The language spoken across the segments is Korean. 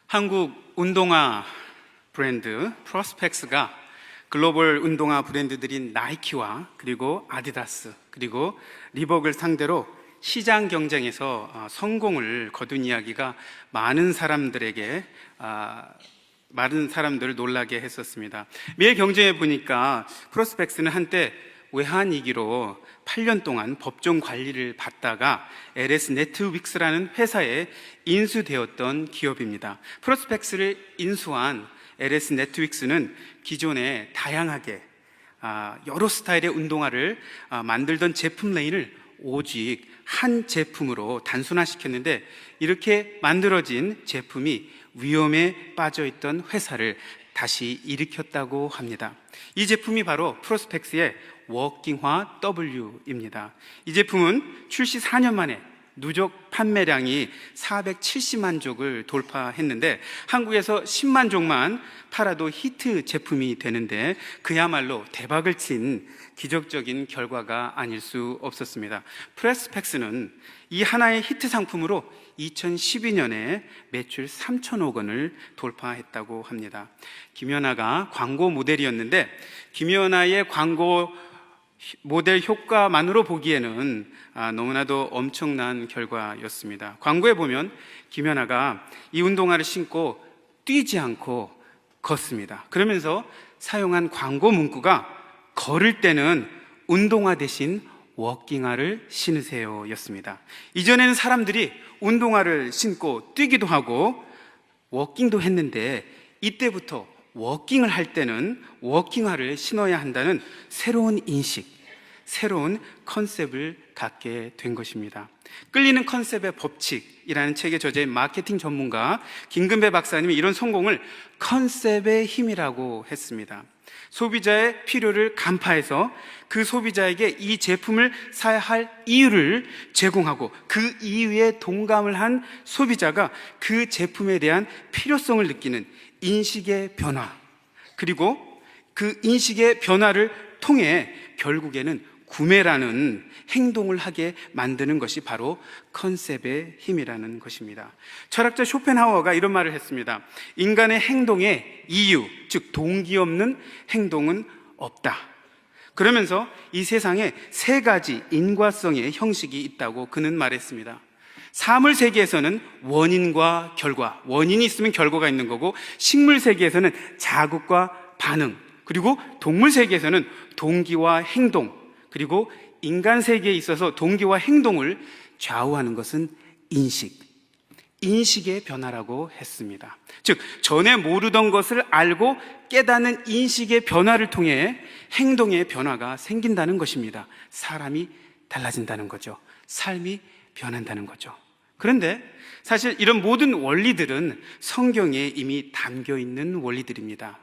한국 운동화 브랜드 프로스펙스가 글로벌 운동화 브랜드들인 나이키와 그리고 아디다스 그리고 리복을 상대로 시장 경쟁에서 성공을 거둔 이야기가 많은 사람들을 놀라게 했었습니다. 매일 경쟁해 보니까 프로스펙스는 한때 외환위기로 8년 동안 법정 관리를 받다가 LS 네트윅스라는 회사에 인수되었던 기업입니다. 프로스펙스를 인수한 LS 네트윅스는 기존에 다양하게 여러 스타일의 운동화를 만들던 제품 레인을 오직 한 제품으로 단순화시켰는데, 이렇게 만들어진 제품이 위험에 빠져있던 회사를 다시 일으켰다고 합니다. 이 제품이 바로 프로스펙스의 워킹화 W입니다. 이 제품은 출시 4년 만에 누적 판매량이 470만 족을 돌파했는데, 한국에서 10만 족만 팔아도 히트 제품이 되는데 그야말로 대박을 친 기적적인 결과가 아닐 수 없었습니다. 프로스펙스는 이 하나의 히트 상품으로 2012년에 매출 3천억 원을 돌파했다고 합니다. 김연아가 광고 모델이었는데, 김연아의 광고 모델 효과만으로 보기에는 너무나도 엄청난 결과였습니다. 광고에 보면 김연아가 이 운동화를 신고 뛰지 않고 걷습니다. 그러면서 사용한 광고 문구가 걸을 때는 운동화 대신 워킹화를 신으세요 였습니다. 이전에는 사람들이 운동화를 신고 뛰기도 하고 워킹도 했는데, 이때부터 워킹을 할 때는 워킹화를 신어야 한다는 새로운 인식, 새로운 컨셉을 갖게 된 것입니다. 끌리는 컨셉의 법칙이라는 책의 저자인 마케팅 전문가 김근배 박사님이 이런 성공을 컨셉의 힘이라고 했습니다. 소비자의 필요를 간파해서 그 소비자에게 이 제품을 사야 할 이유를 제공하고, 그 이유에 동감을 한 소비자가 그 제품에 대한 필요성을 느끼는 인식의 변화, 그리고 그 인식의 변화를 통해 결국에는 구매라는 행동을 하게 만드는 것이 바로 컨셉의 힘이라는 것입니다. 철학자 쇼펜하우어가 이런 말을 했습니다. 인간의 행동의 이유, 즉 동기 없는 행동은 없다. 그러면서 이 세상에 세 가지 인과성의 형식이 있다고 그는 말했습니다. 사물 세계에서는 원인과 결과, 원인이 있으면 결과가 있는 거고, 식물 세계에서는 자극과 반응, 그리고 동물 세계에서는 동기와 행동, 그리고 인간 세계에 있어서 동기와 행동을 좌우하는 것은 인식의 변화라고 했습니다. 즉, 전에 모르던 것을 알고 깨닫는 인식의 변화를 통해 행동의 변화가 생긴다는 것입니다. 사람이 달라진다는 거죠. 삶이 변한다는 거죠. 그런데 사실 이런 모든 원리들은 성경에 이미 담겨 있는 원리들입니다.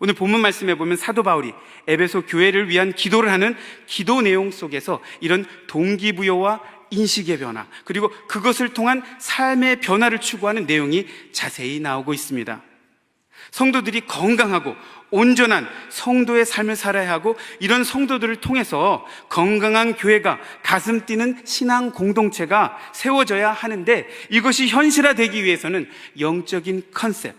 오늘 본문 말씀에 보면 사도 바울이 에베소 교회를 위한 기도를 하는 기도 내용 속에서 이런 동기부여와 인식의 변화, 그리고 그것을 통한 삶의 변화를 추구하는 내용이 자세히 나오고 있습니다. 성도들이 건강하고 온전한 성도의 삶을 살아야 하고, 이런 성도들을 통해서 건강한 교회가, 가슴 뛰는 신앙 공동체가 세워져야 하는데, 이것이 현실화되기 위해서는 영적인 컨셉의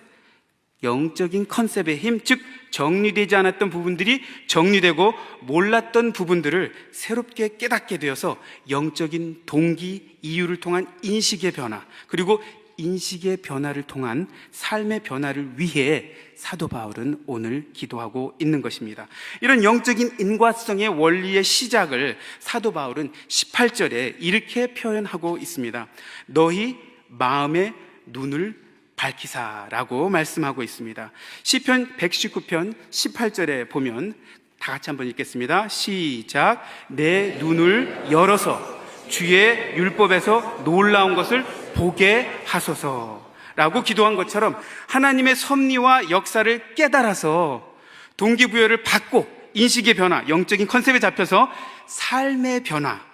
힘, 즉 정리되지 않았던 부분들이 정리되고 몰랐던 부분들을 새롭게 깨닫게 되어서 영적인 동기, 이유를 통한 인식의 변화, 그리고 인식의 변화를 통한 삶의 변화를 위해 사도 바울은 오늘 기도하고 있는 것입니다. 이런 영적인 인과성의 원리의 시작을 사도 바울은 18절에 이렇게 표현하고 있습니다. 너희 마음의 눈을 밝히사라고 말씀하고 있습니다. 시편 119편 18절에 보면 다 같이 한번 읽겠습니다. 시작. 내 눈을 열어서 주의 율법에서 놀라운 것을 보게 하소서라고 기도한 것처럼, 하나님의 섭리와 역사를 깨달아서 동기부여를 받고 인식의 변화, 영적인 컨셉에 잡혀서 삶의 변화,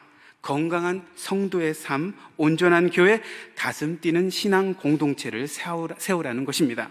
건강한 성도의 삶, 온전한 교회, 가슴 뛰는 신앙 공동체를 세우라는 것입니다.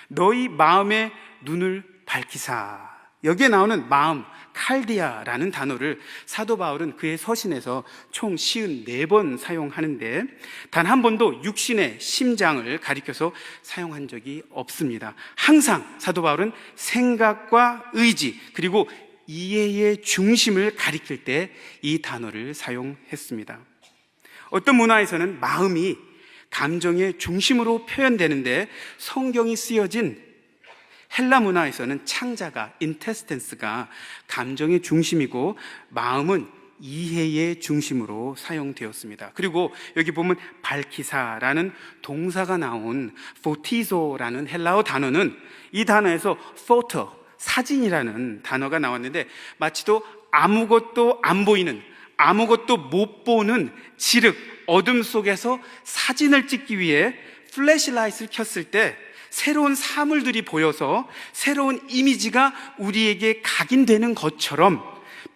너희 마음의 눈을 밝히사 여기에 나오는 마음, 칼디아라는 단어를 사도 바울은 그의 서신에서 총 54번 사용하는데 단 한 번도 육신의 심장을 가리켜서 사용한 적이 없습니다. 항상 사도 바울은 생각과 의지 그리고 이해의 중심을 가리킬 때 이 단어를 사용했습니다. 어떤 문화에서는 마음이 감정의 중심으로 표현되는데 성경이 쓰여진 헬라 문화에서는 창자가 인테스텐스가 감정의 중심이고 마음은 이해의 중심으로 사용되었습니다. 그리고 여기 보면 발키사라는 동사가 나온 포티소라는 헬라어 단어는 이 단어에서 photo, 사진이라는 단어가 나왔는데 마치도 아무것도 안 보이는, 아무것도 못 보는 지륵, 어둠 속에서 사진을 찍기 위해 플래시라이트를 켰을 때 새로운 사물들이 보여서 새로운 이미지가 우리에게 각인되는 것처럼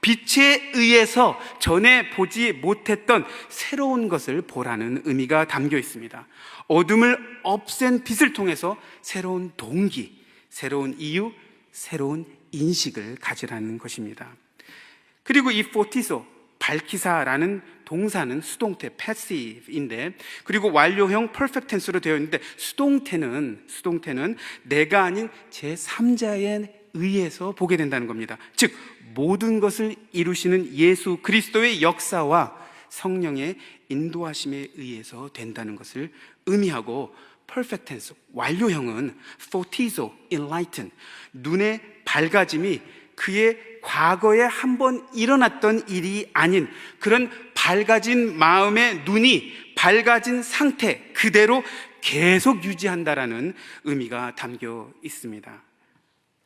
빛에 의해서 전에 보지 못했던 새로운 것을 보라는 의미가 담겨 있습니다. 어둠을 없앤 빛을 통해서 새로운 동기, 새로운 이유, 새로운 인식을 가지라는 것입니다. 그리고 이 포티소, 발키사라는 동사는 수동태 passive인데 그리고 완료형 perfect tense로 되어 있는데 수동태는 내가 아닌 제3자에 의해서 보게 된다는 겁니다. 즉 모든 것을 이루시는 예수 그리스도의 역사와 성령의 인도하심에 의해서 된다는 것을 의미하고 perfect tense, 완료형은 photizo, enlighten, 눈의 밝아짐이 그의 과거에 한번 일어났던 일이 아닌 그런 밝아진 마음의 눈이 밝아진 상태 그대로 계속 유지한다라는 의미가 담겨 있습니다.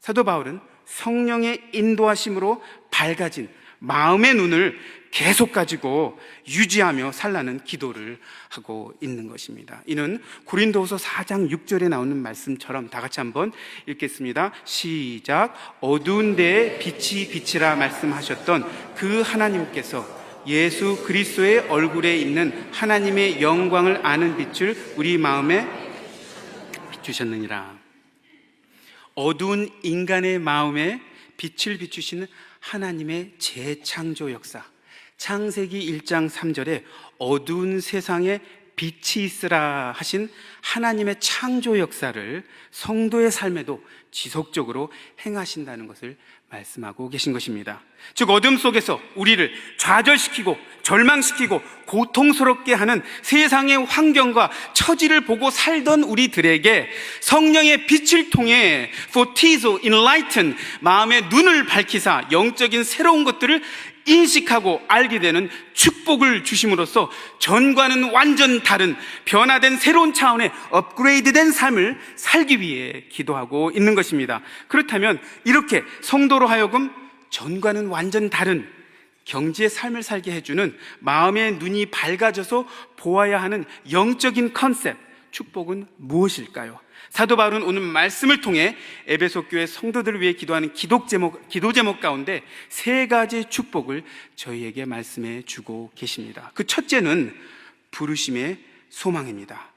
사도 바울은 성령의 인도하심으로 밝아진 마음의 눈을 계속 가지고 유지하며 살라는 기도를 하고 있는 것입니다. 이는 고린도후서 4장 6절에 나오는 말씀처럼 다 같이 한번 읽겠습니다. 시작. 어두운 데에 빛이 비치라 말씀하셨던 그 하나님께서 예수 그리스도의 얼굴에 있는 하나님의 영광을 아는 빛을 우리 마음에 비추셨느니라. 어두운 인간의 마음에 빛을 비추시는 하나님의 재창조 역사, 창세기 1장 3절에 어두운 세상에 빛이 있으라 하신 하나님의 창조 역사를 성도의 삶에도 지속적으로 행하신다는 것을 말씀하고 계신 것입니다. 즉 어둠 속에서 우리를 좌절시키고 절망시키고 고통스럽게 하는 세상의 환경과 처지를 보고 살던 우리들에게 성령의 빛을 통해 photizo, enlighten, 마음의 눈을 밝히사 영적인 새로운 것들을 인식하고 알게 되는 축복을 주심으로써 전과는 완전 다른 변화된 새로운 차원의 업그레이드된 삶을 살기 위해 기도하고 있는 것입니다. 그렇다면 이렇게 성도로 하여금 전과는 완전 다른 경지의 삶을 살게 해주는 마음의 눈이 밝아져서 보아야 하는 영적인 컨셉, 축복은 무엇일까요? 사도 바울은 오늘 말씀을 통해 에베소 교회 성도들을 위해 기도하는 기도 제목 가운데 세 가지 축복을 저희에게 말씀해 주고 계십니다. 그 첫째는 부르심의 소망입니다.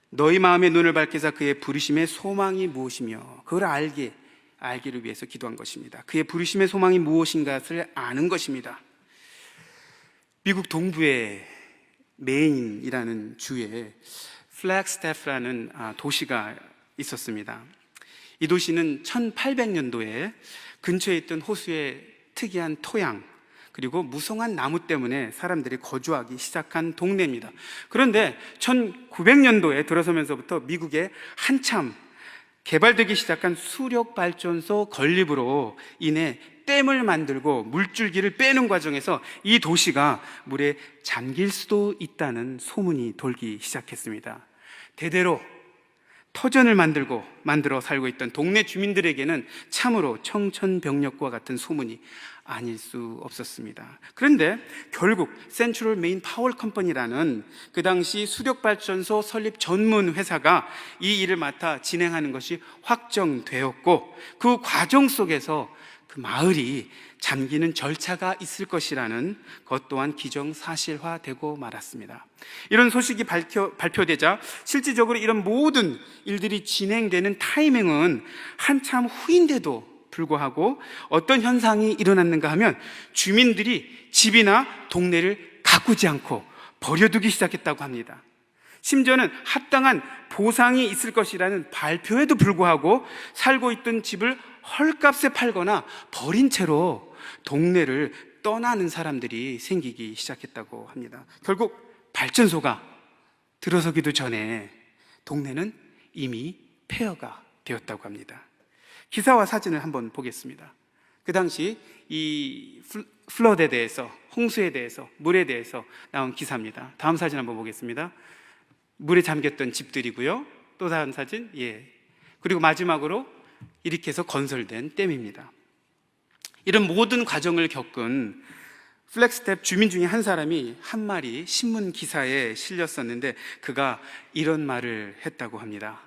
너희 마음의 눈을 밝히사 그의 부르심의 소망이 무엇이며 그걸 알기를 위해서 기도한 것입니다. 그의 부르심의 소망이 무엇인가를 아는 것입니다. 미국 동부의 메인이라는 주에 플래그스태프라는 도시가 있었습니다. 이 도시는 1800년도에 근처에 있던 호수의 특이한 토양 그리고 무성한 나무 때문에 사람들이 거주하기 시작한 동네입니다. 그런데 1900년도에 들어서면서부터 미국에 한참 개발되기 시작한 수력발전소 건립으로 인해 댐을 만들고 물줄기를 빼는 과정에서 이 도시가 물에 잠길 수도 있다는 소문이 돌기 시작했습니다. 대대로 터전을 만들어 살고 있던 동네 주민들에게는 참으로 청천벽력과 같은 소문이 아닐 수 없었습니다. 그런데 결국 센트럴 메인 파워 컴퍼니라는 그 당시 수력발전소 설립 전문 회사가 이 일을 맡아 진행하는 것이 확정되었고 그 과정 속에서 그 마을이 잠기는 절차가 있을 것이라는 것 또한 기정사실화되고 말았습니다. 이런 소식이 발표되자 실질적으로 이런 모든 일들이 진행되는 타이밍은 한참 후인데도 불구하고 어떤 현상이 일어났는가 하면 주민들이 집이나 동네를 가꾸지 않고 버려두기 시작했다고 합니다. 심지어는 합당한 보상이 있을 것이라는 발표에도 불구하고 살고 있던 집을 헐값에 팔거나 버린 채로 동네를 떠나는 사람들이 생기기 시작했다고 합니다. 결국 발전소가 들어서기도 전에 동네는 이미 폐허가 되었다고 합니다. 기사와 사진을 한번 보겠습니다. 그 당시 이 플러드에 대해서, 홍수에 대해서, 물에 대해서 나온 기사입니다. 다음 사진 한번 보겠습니다. 물에 잠겼던 집들이고요. 또 다른 사진, 그리고 마지막으로 이렇게 해서 건설된 댐입니다. 이런 모든 과정을 겪은 플렉스텝 주민 중에 한 사람이 한 말이 신문 기사에 실렸었는데 그가 이런 말을 했다고 합니다.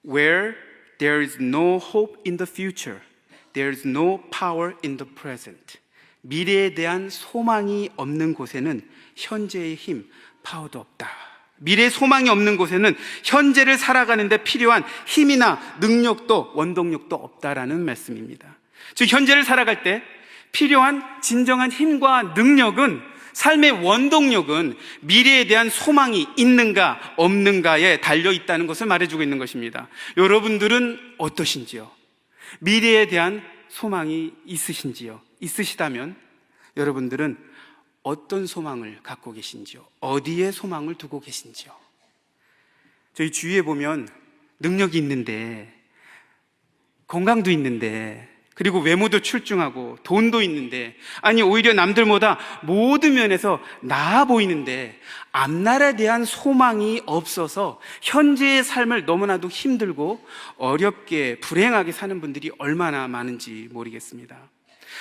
Where there is no hope in the future, there is no power in the present. 미래에 대한 소망이 없는 곳에는 현재의 힘, 파워도 없다. 미래의 소망이 없는 곳에는 현재를 살아가는 데 필요한 힘이나 능력도 원동력도 없다라는 말씀입니다. 즉 현재를 살아갈 때 필요한 진정한 힘과 능력은, 삶의 원동력은 미래에 대한 소망이 있는가 없는가에 달려있다는 것을 말해주고 있는 것입니다. 여러분들은 어떠신지요? 미래에 대한 소망이 있으신지요? 있으시다면 여러분들은 어떤 소망을 갖고 계신지요? 어디에 소망을 두고 계신지요? 저희 주위에 보면 능력이 있는데, 건강도 있는데, 그리고 외모도 출중하고 돈도 있는데, 아니 오히려 남들보다 모든 면에서 나아 보이는데 앞날에 대한 소망이 없어서 현재의 삶을 너무나도 힘들고 어렵게 불행하게 사는 분들이 얼마나 많은지 모르겠습니다.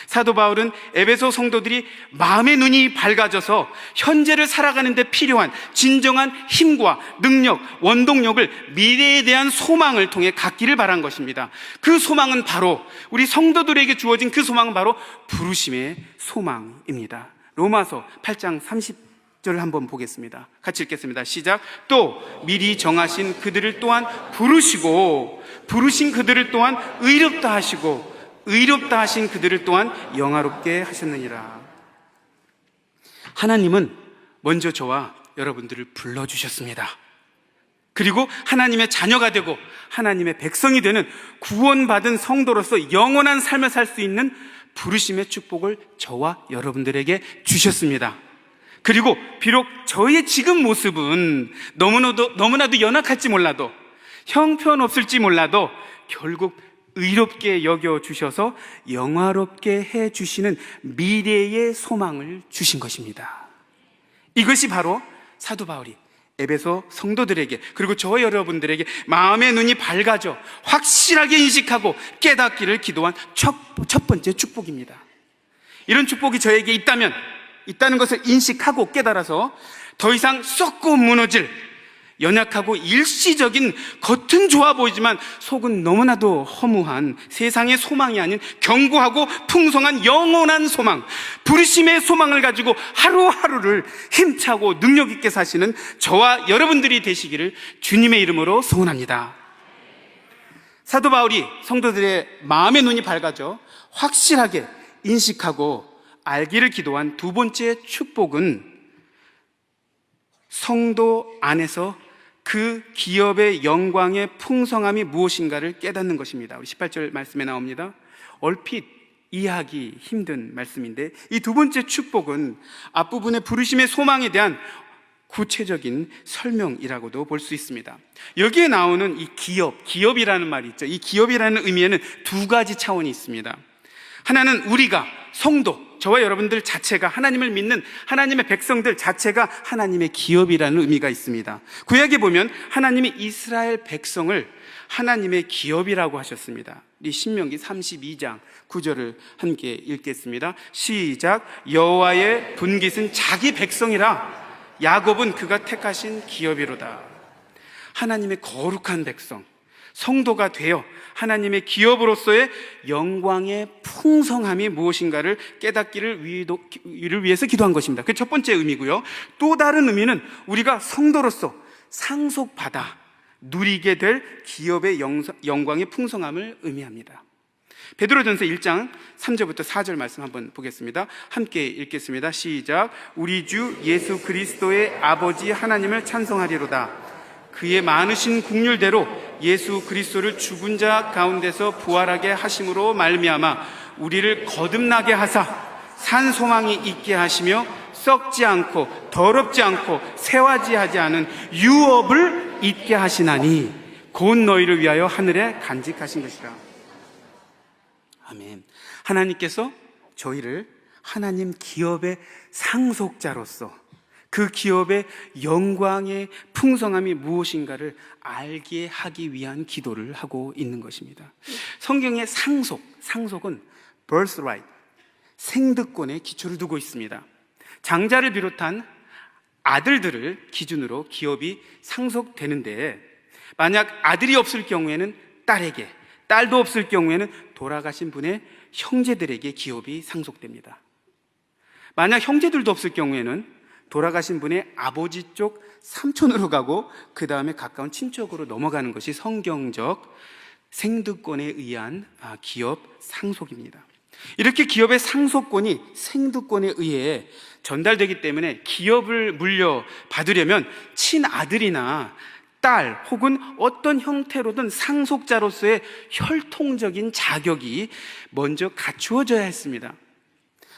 사도 바울은 에베소 성도들이 마음의 눈이 밝아져서 현재를 살아가는 데 필요한 진정한 힘과 능력, 원동력을, 미래에 대한 소망을 통해 갖기를 바란 것입니다. 그 소망은 바로, 우리 성도들에게 주어진 그 소망은 바로 부르심의 소망입니다. 로마서 8장 30절을 한번 보겠습니다. 같이 읽겠습니다. 시작. 또 미리 정하신 그들을 또한 부르시고, 부르신 그들을 또한 의롭다 하시고, 의롭다 하신 그들을 또한 영화롭게 하셨느니라. 하나님은 먼저 저와 여러분들을 불러주셨습니다. 그리고 하나님의 자녀가 되고 하나님의 백성이 되는 구원받은 성도로서 영원한 삶을 살 수 있는 부르심의 축복을 저와 여러분들에게 주셨습니다. 그리고 비록 저의 지금 모습은 너무나도 연약할지 몰라도, 형편없을지 몰라도 결국 의롭게 여겨주셔서 영화롭게 해주시는 미래의 소망을 주신 것입니다. 이것이 바로 사도 바울이 에베소 성도들에게, 그리고 저와 여러분들에게 마음의 눈이 밝아져 확실하게 인식하고 깨닫기를 기도한 첫 번째 축복입니다. 이런 축복이 저에게 있다는 것을 인식하고 깨달아서 더 이상 썩고 무너질, 연약하고 일시적인, 겉은 좋아 보이지만 속은 너무나도 허무한 세상의 소망이 아닌 견고하고 풍성한 영원한 소망, 부르심의 소망을 가지고 하루하루를 힘차고 능력 있게 사시는 저와 여러분들이 되시기를 주님의 이름으로 소원합니다. 사도 바울이 성도들의 마음의 눈이 밝아져 확실하게 인식하고 알기를 기도한 두 번째 축복은 성도 안에서 그 기업의 영광의 풍성함이 무엇인가를 깨닫는 것입니다. 우리 18절 말씀에 나옵니다. 얼핏 이해하기 힘든 말씀인데 이 두 번째 축복은 앞부분의 부르심의 소망에 대한 구체적인 설명이라고도 볼 수 있습니다. 여기에 나오는 이 기업이라는 말이 있죠. 이 기업이라는 의미에는 두 가지 차원이 있습니다. 하나는 우리가, 성도, 저와 여러분들 자체가, 하나님을 믿는 하나님의 백성들 자체가 하나님의 기업이라는 의미가 있습니다. 구약에 보면 하나님이 이스라엘 백성을 하나님의 기업이라고 하셨습니다. 이 신명기 32장 9절을 함께 읽겠습니다. 시작. 여호와의 분깃은 자기 백성이라 야곱은 그가 택하신 기업이로다. 하나님의 거룩한 백성, 성도가 되어 하나님의 기업으로서의 영광의 풍성함이 무엇인가를 깨닫기를 위해서 기도한 것입니다. 그게 첫 번째 의미고요. 또 다른 의미는 우리가 성도로서 상속받아 누리게 될 기업의 영광의 풍성함을 의미합니다. 베드로전서 1장 3절부터 4절 말씀 한번 보겠습니다. 함께 읽겠습니다. 시작. 우리 주 예수 그리스도의 아버지 하나님을 찬송하리로다. 그의 많으신 긍휼대로 예수 그리스도를 죽은 자 가운데서 부활하게 하심으로 말미암아 우리를 거듭나게 하사 산 소망이 있게 하시며 썩지 않고 더럽지 않고 쇠화지하지 않은 유업을 있게 하시나니 곧 너희를 위하여 하늘에 간직하신 것이라. 아멘. 하나님께서 저희를 하나님 기업의 상속자로서 그 기업의 영광의 풍성함이 무엇인가를 알게 하기 위한 기도를 하고 있는 것입니다. 성경의 상속은 birthright, 생득권에 기초를 두고 있습니다. 장자를 비롯한 아들들을 기준으로 기업이 상속되는데, 만약 아들이 없을 경우에는 딸에게, 딸도 없을 경우에는 돌아가신 분의 형제들에게 기업이 상속됩니다. 만약 형제들도 없을 경우에는 돌아가신 분의 아버지 쪽 삼촌으로 가고 그 다음에 가까운 친척으로 넘어가는 것이 성경적 생득권에 의한 기업 상속입니다. 이렇게 기업의 상속권이 생득권에 의해 전달되기 때문에 기업을 물려받으려면 친아들이나 딸 혹은 어떤 형태로든 상속자로서의 혈통적인 자격이 먼저 갖추어져야 했습니다.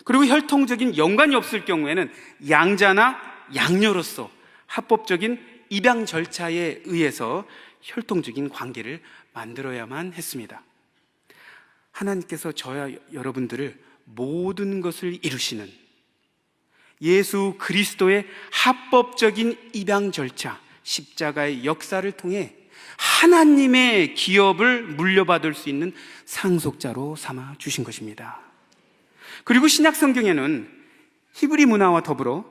그리고 혈통적인 연관이 없을 경우에는 양자나 양녀로서 합법적인 입양 절차에 의해서 혈통적인 관계를 만들어야만 했습니다. 하나님께서 저와 여러분들을 모든 것을 이루시는 예수 그리스도의 합법적인 입양 절차, 십자가의 역사를 통해 하나님의 기업을 물려받을 수 있는 상속자로 삼아 주신 것입니다. 그리고 신약 성경에는 히브리 문화와 더불어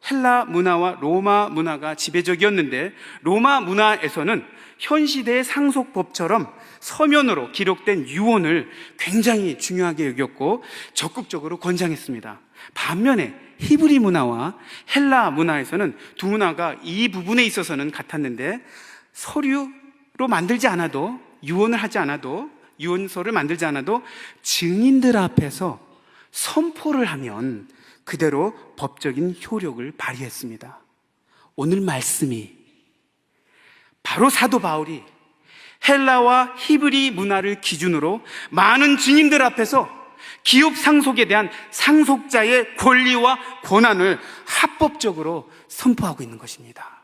헬라 문화와 로마 문화가 지배적이었는데, 로마 문화에서는 현 시대의 상속법처럼 서면으로 기록된 유언을 굉장히 중요하게 여겼고 적극적으로 권장했습니다. 반면에 히브리 문화와 헬라 문화에서는 두 문화가 이 부분에 있어서는 같았는데, 서류로 만들지 않아도, 유언을 하지 않아도, 유언서를 만들지 않아도 증인들 앞에서 선포를 하면 그대로 법적인 효력을 발휘했습니다. 오늘 말씀이 바로 사도 바울이 헬라와 히브리 문화를 기준으로 많은 증인들 앞에서 기업 상속에 대한 상속자의 권리와 권한을 합법적으로 선포하고 있는 것입니다.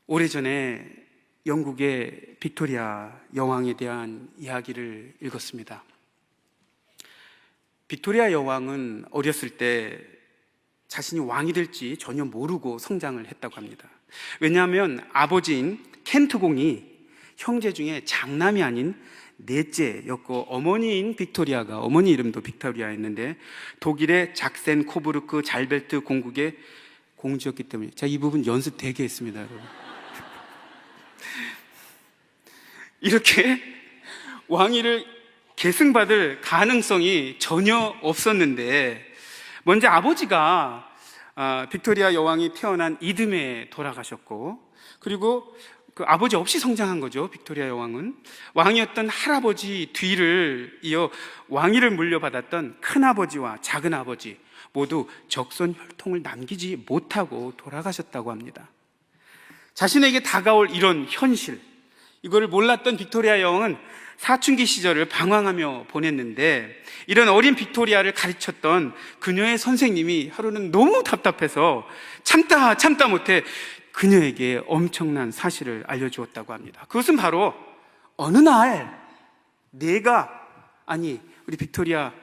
오래전에 영국의 빅토리아 여왕에 대한 이야기를 읽었습니다. 빅토리아 여왕은 어렸을 때 자신이 왕이 될지 전혀 모르고 성장을 했다고 합니다. 왜냐하면 아버지인 켄트 공이 형제 중에 장남이 아닌 넷째였고, 어머니인 빅토리아가, 어머니 이름도 빅토리아였는데 독일의 작센 코부르크 잘베르트 공국의 공주였기 때문에, 제가 이 부분 연습 되게 했습니다, 여러분. 이렇게 왕위를 계승받을 가능성이 전혀 없었는데, 먼저 아버지가 빅토리아 여왕이 태어난 이듬해에 돌아가셨고, 그리고 그 아버지 없이 성장한 거죠. 빅토리아 여왕은 왕이었던 할아버지 뒤를 이어 왕위를 물려받았던 큰아버지와 작은아버지 모두 적선 혈통을 남기지 못하고 돌아가셨다고 합니다. 자신에게 다가올 이런 현실, 이거를 몰랐던 빅토리아 여왕은 사춘기 시절을 방황하며 보냈는데, 이런 어린 빅토리아를 가르쳤던 그녀의 선생님이 하루는 너무 답답해서 참다 못해 그녀에게 엄청난 사실을 알려주었다고 합니다. 그것은 바로 어느 날 우리 빅토리아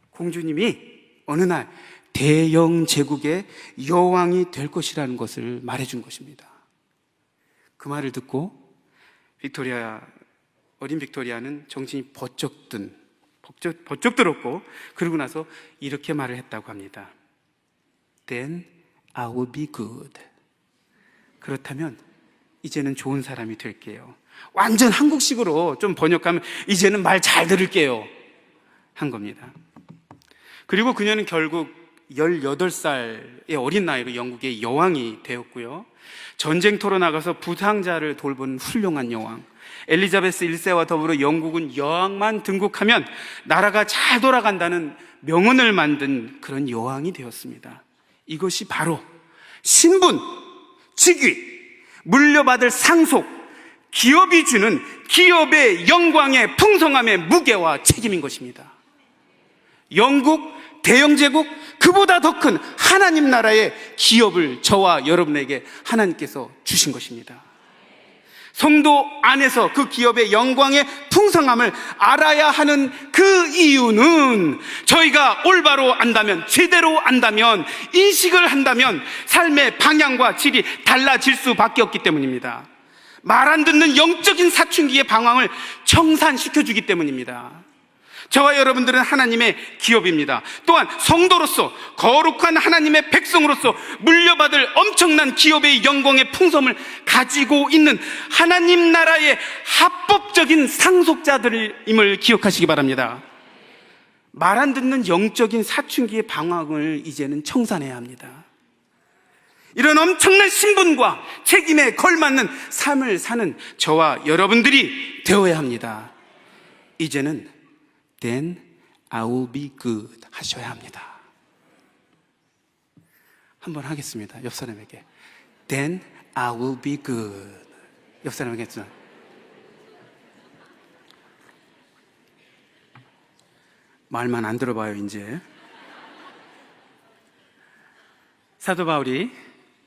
공주님이 어느 날 대영 제국의 여왕이 될 것이라는 것을 말해준 것입니다. 그 말을 듣고 어린 빅토리아는 정신이 버쩍 들었고, 그러고 나서 이렇게 말을 했다고 합니다. Then I will be good. 그렇다면 이제는 좋은 사람이 될게요. 완전 한국식으로 좀 번역하면 이제는 말 잘 들을게요 한 겁니다. 그리고 그녀는 결국 18살의 어린 나이로 영국의 여왕이 되었고요. 전쟁터로 나가서 부상자를 돌본 훌륭한 여왕. 엘리자베스 1세와 더불어 영국은 여왕만 등극하면 나라가 잘 돌아간다는 명언을 만든 그런 여왕이 되었습니다. 이것이 바로 신분, 직위, 물려받을 상속, 기업이 주는 기업의 영광의 풍성함의 무게와 책임인 것입니다. 영국, 대영제국, 그보다 더 큰 하나님 나라의 기업을 저와 여러분에게 하나님께서 주신 것입니다. 성도 안에서 그 기업의 영광의 풍성함을 알아야 하는 그 이유는 저희가 올바로 안다면, 제대로 안다면, 인식을 한다면 삶의 방향과 질이 달라질 수밖에 없기 때문입니다. 말 안 듣는 영적인 사춘기의 방황을 청산시켜주기 때문입니다. 저와 여러분들은 하나님의 기업입니다. 또한 성도로서, 거룩한 하나님의 백성으로서 물려받을 엄청난 기업의 영광의 풍성을 가지고 있는 하나님 나라의 합법적인 상속자들임을 기억하시기 바랍니다. 말 안 듣는 영적인 사춘기의 방황을 이제는 청산해야 합니다. 이런 엄청난 신분과 책임에 걸맞는 삶을 사는 저와 여러분들이 되어야 합니다. 이제는 Then I will be good 하셔야 합니다. 한번 하겠습니다. 옆 사람에게 Then I will be good. 옆 사람에게 했죠. 말만 안 들어봐요 이제. 사도 바울이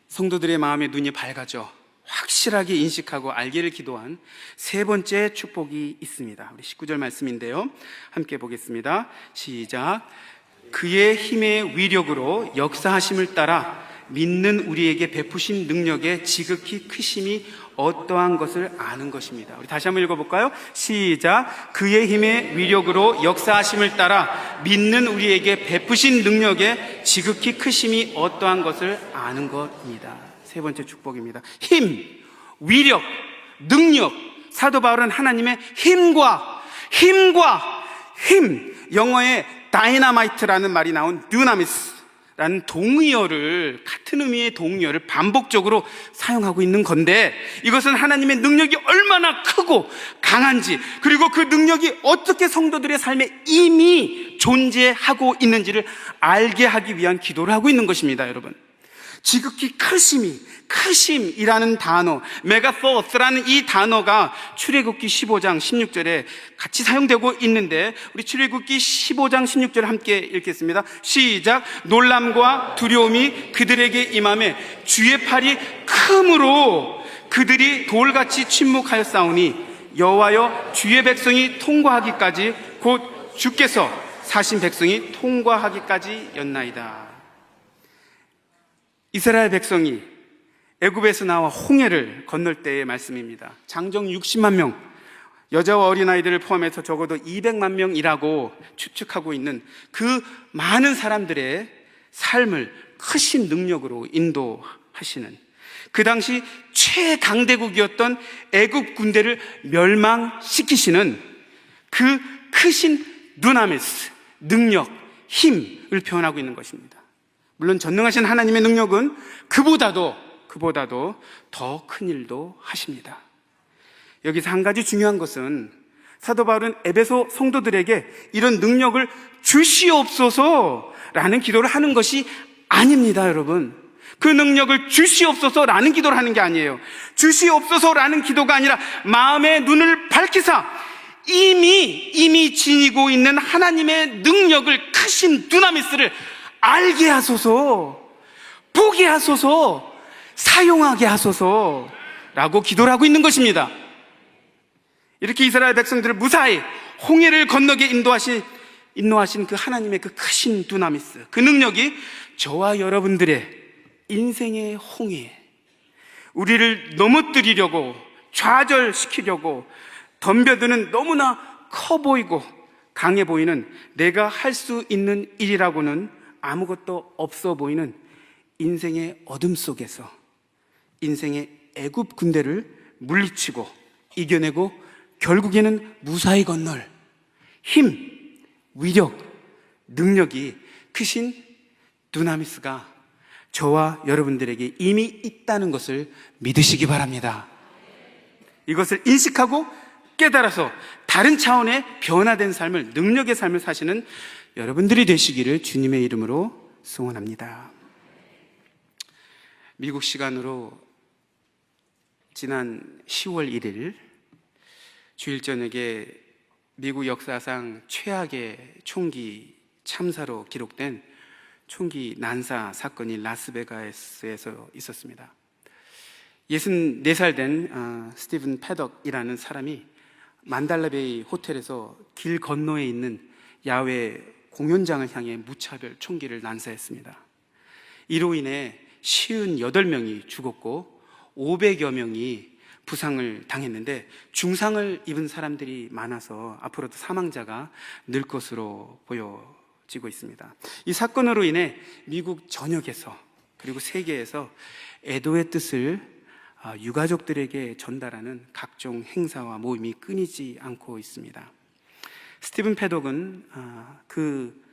성도들의 마음의 눈이 밝아져 확실하게 인식하고 알기를 기도한 세 번째 축복이 있습니다. 우리 19절 말씀인데요, 함께 보겠습니다. 시작. 그의 힘의 위력으로 역사하심을 따라 믿는 우리에게 베푸신 능력의 지극히 크심이 어떠한 것을 아는 것입니다. 우리 다시 한번 읽어볼까요? 시작. 그의 힘의 위력으로 역사하심을 따라 믿는 우리에게 베푸신 능력의 지극히 크심이 어떠한 것을 아는 것입니다. 세 번째 축복입니다. 힘, 위력, 능력. 사도 바울은 하나님의 힘과 힘, 영어에 다이나마이트라는 말이 나온 듀나미스라는 동의어를, 같은 의미의 동의어를 반복적으로 사용하고 있는 건데, 이것은 하나님의 능력이 얼마나 크고 강한지, 그리고 그 능력이 어떻게 성도들의 삶에 이미 존재하고 있는지를 알게 하기 위한 기도를 하고 있는 것입니다. 여러분, 지극히 크심이라는 단어, 메가포스라는 이 단어가 출애굽기 15장 16절에 같이 사용되고 있는데, 우리 출애굽기 15장 16절 함께 읽겠습니다. 시작. 놀람과 두려움이 그들에게 임하매 주의 팔이 크므로 그들이 돌같이 침묵하였사오니 여호와여 주의 백성이 통과하기까지 곧 주께서 사신 백성이 통과하기까지 였나이다. 이스라엘 백성이 애굽에서 나와 홍해를 건널 때의 말씀입니다. 장정 60만 명, 여자와 어린아이들을 포함해서 적어도 200만 명이라고 추측하고 있는 그 많은 사람들의 삶을 크신 능력으로 인도하시는, 그 당시 최강대국이었던 애굽 군대를 멸망시키시는 그 크신 두나미스, 능력, 힘을 표현하고 있는 것입니다. 물론 전능하신 하나님의 능력은 그보다도 더 큰 일도 하십니다. 여기서 한 가지 중요한 것은, 사도 바울은 에베소 성도들에게 이런 능력을 주시옵소서라는 기도를 하는 것이 아닙니다. 여러분, 그 능력을 주시옵소서라는 기도를 하는 게 아니에요. 주시옵소서라는 기도가 아니라 마음의 눈을 밝히사 이미 지니고 있는 하나님의 능력을, 크신 두나미스를 알게 하소서, 보게 하소서, 사용하게 하소서라고 기도를 하고 있는 것입니다. 이렇게 이스라엘 백성들을 무사히 홍해를 건너게 인도하신 그 하나님의 그 크신 두나미스, 그 능력이 저와 여러분들의 인생의 홍해, 우리를 넘어뜨리려고, 좌절시키려고 덤벼드는 너무나 커 보이고 강해 보이는, 내가 할 수 있는 일이라고는 아무것도 없어 보이는 인생의 어둠 속에서 인생의 애굽 군대를 물리치고 이겨내고 결국에는 무사히 건널 힘, 위력, 능력이 크신 두나미스가 저와 여러분들에게 이미 있다는 것을 믿으시기 바랍니다. 이것을 인식하고 깨달아서 다른 차원의 변화된 삶을, 능력의 삶을 사시는 여러분들이 되시기를 주님의 이름으로 소원합니다. 미국 시간으로 지난 10월 1일 주일 저녁에 미국 역사상 최악의 총기 참사로 기록된 총기 난사 사건이 라스베가스에서 있었습니다. 64살 된 스티븐 패덕이라는 사람이 만달라베이 호텔에서 길 건너에 있는 야외 공연장을 향해 무차별 총기를 난사했습니다. 이로 인해 58명이 죽었고 500여 명이 부상을 당했는데 중상을 입은 사람들이 많아서 앞으로도 사망자가 늘 것으로 보여지고 있습니다. 이 사건으로 인해 미국 전역에서 그리고 세계에서 애도의 뜻을 유가족들에게 전달하는 각종 행사와 모임이 끊이지 않고 있습니다. 스티븐 패독은 그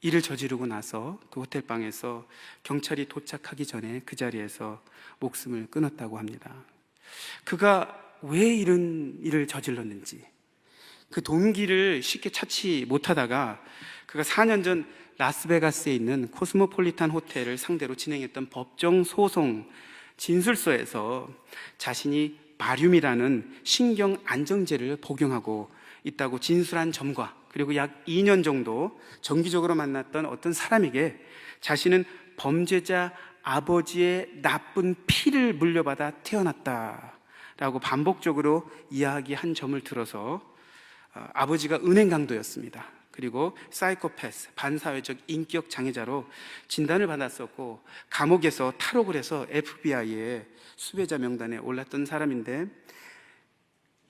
일을 저지르고 나서 그 호텔방에서 경찰이 도착하기 전에 그 자리에서 목숨을 끊었다고 합니다. 그가 왜 이런 일을 저질렀는지 그 동기를 쉽게 찾지 못하다가 그가 4년 전 라스베가스에 있는 코스모폴리탄 호텔을 상대로 진행했던 법정 소송 진술서에서 자신이 바륨이라는 신경 안정제를 복용하고 있다고 진술한 점과 그리고 약 2년 정도 정기적으로 만났던 어떤 사람에게 자신은 범죄자 아버지의 나쁜 피를 물려받아 태어났다라고 반복적으로 이야기한 점을 들어서 아버지가 은행 강도였습니다. 그리고 사이코패스, 반사회적 인격 장애자로 진단을 받았었고 감옥에서 탈옥을 해서 FBI의 수배자 명단에 올랐던 사람인데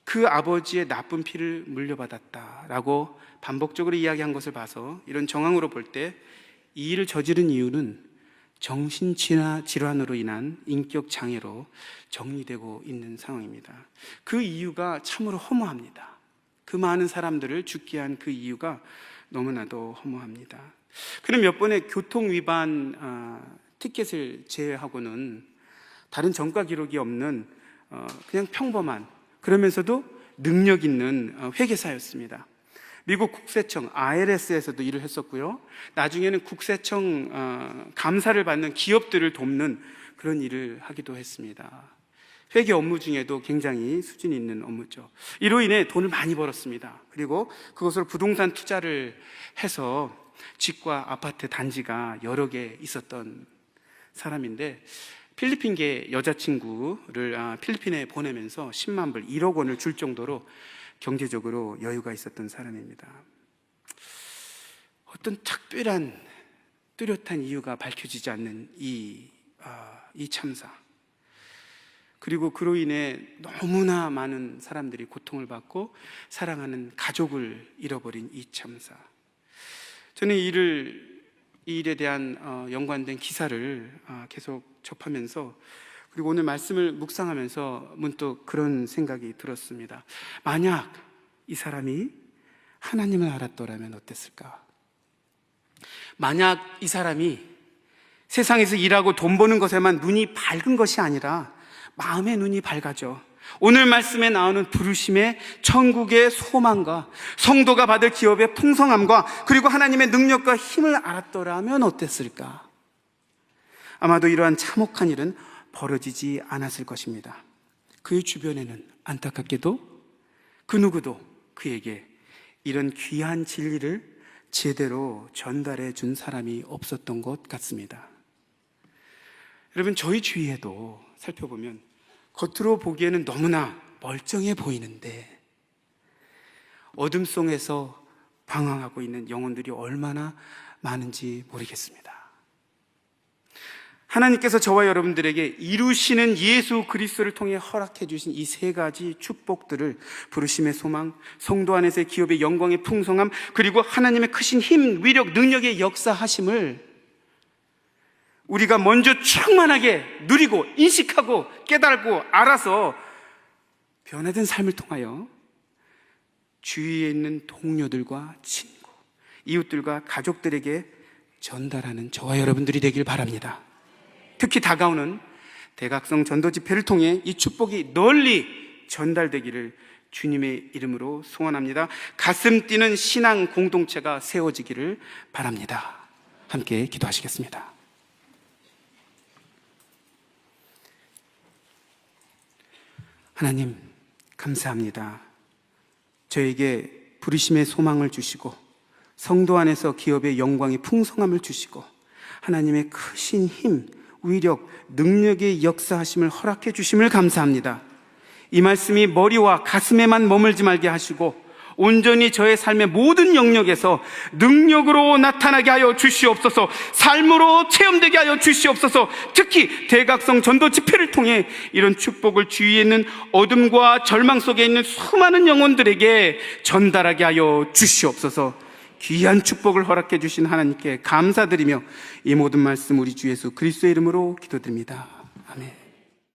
그 아버지의 나쁜 피를 물려받았다라고 반복적으로 이야기한 것을 봐서 이런 정황으로 볼 때 이 일을 저지른 이유는 정신질환으로 인한 인격 장애로 정리되고 있는 상황입니다. 그 이유가 참으로 허무합니다. 그 많은 사람들을 죽게 한 그 이유가 너무나도 허무합니다. 그는 몇 번의 교통 위반 티켓을 제외하고는 다른 전과 기록이 없는 그냥 평범한 그러면서도 능력 있는 회계사였습니다. 미국 국세청 IRS에서도 일을 했었고요. 나중에는 국세청 감사를 받는 기업들을 돕는 그런 일을 하기도 했습니다. 회계 업무 중에도 굉장히 수준 있는 업무죠. 이로 인해 돈을 많이 벌었습니다. 그리고 그것으로 부동산 투자를 해서 집과 아파트 단지가 여러 개 있었던 사람인데 필리핀계 여자친구를 필리핀에 보내면서 10만 불, 1억 원을 줄 정도로 경제적으로 여유가 있었던 사람입니다. 어떤 특별한 뚜렷한 이유가 밝혀지지 않는 이 참사, 그리고 그로 인해 너무나 많은 사람들이 고통을 받고 사랑하는 가족을 잃어버린 이 참사. 저는 이 일에 대한 연관된 기사를 계속 접하면서 그리고 오늘 말씀을 묵상하면서 문득 그런 생각이 들었습니다. 만약 이 사람이 하나님을 알았더라면 어땠을까? 만약 이 사람이 세상에서 일하고 돈 버는 것에만 눈이 밝은 것이 아니라 마음의 눈이 밝아져 오늘 말씀에 나오는 부르심의 천국의 소망과 성도가 받을 기업의 풍성함과 그리고 하나님의 능력과 힘을 알았더라면 어땠을까? 아마도 이러한 참혹한 일은 벌어지지 않았을 것입니다. 그의 주변에는 안타깝게도 그 누구도 그에게 이런 귀한 진리를 제대로 전달해 준 사람이 없었던 것 같습니다. 여러분, 저희 주위에도 살펴보면 겉으로 보기에는 너무나 멀쩡해 보이는데 어둠 속에서 방황하고 있는 영혼들이 얼마나 많은지 모르겠습니다. 하나님께서 저와 여러분들에게 이루시는 예수 그리스도를 통해 허락해 주신 이 세 가지 축복들을 부르심의 소망, 성도 안에서의 기업의 영광의 풍성함, 그리고 하나님의 크신 힘, 위력, 능력의 역사하심을 우리가 먼저 충만하게 누리고 인식하고 깨달고 알아서 변화된 삶을 통하여 주위에 있는 동료들과 친구, 이웃들과 가족들에게 전달하는 저와 여러분들이 되길 바랍니다. 특히 다가오는 대각성 전도 집회를 통해 이 축복이 널리 전달되기를 주님의 이름으로 소원합니다. 가슴 뛰는 신앙 공동체가 세워지기를 바랍니다. 함께 기도하시겠습니다. 하나님, 감사합니다. 저에게 부르심의 소망을 주시고 성도 안에서 기업의 영광의 풍성함을 주시고 하나님의 크신 힘, 위력, 능력의 역사하심을 허락해 주심을 감사합니다. 이 말씀이 머리와 가슴에만 머물지 말게 하시고 온전히 저의 삶의 모든 영역에서 능력으로 나타나게 하여 주시옵소서. 삶으로 체험되게 하여 주시옵소서. 특히 대각성 전도 집회를 통해 이런 축복을 주위에 있는 어둠과 절망 속에 있는 수많은 영혼들에게 전달하게 하여 주시옵소서. 귀한 축복을 허락해 주신 하나님께 감사드리며 이 모든 말씀 우리 주 예수 그리스도의 이름으로 기도드립니다. 아멘.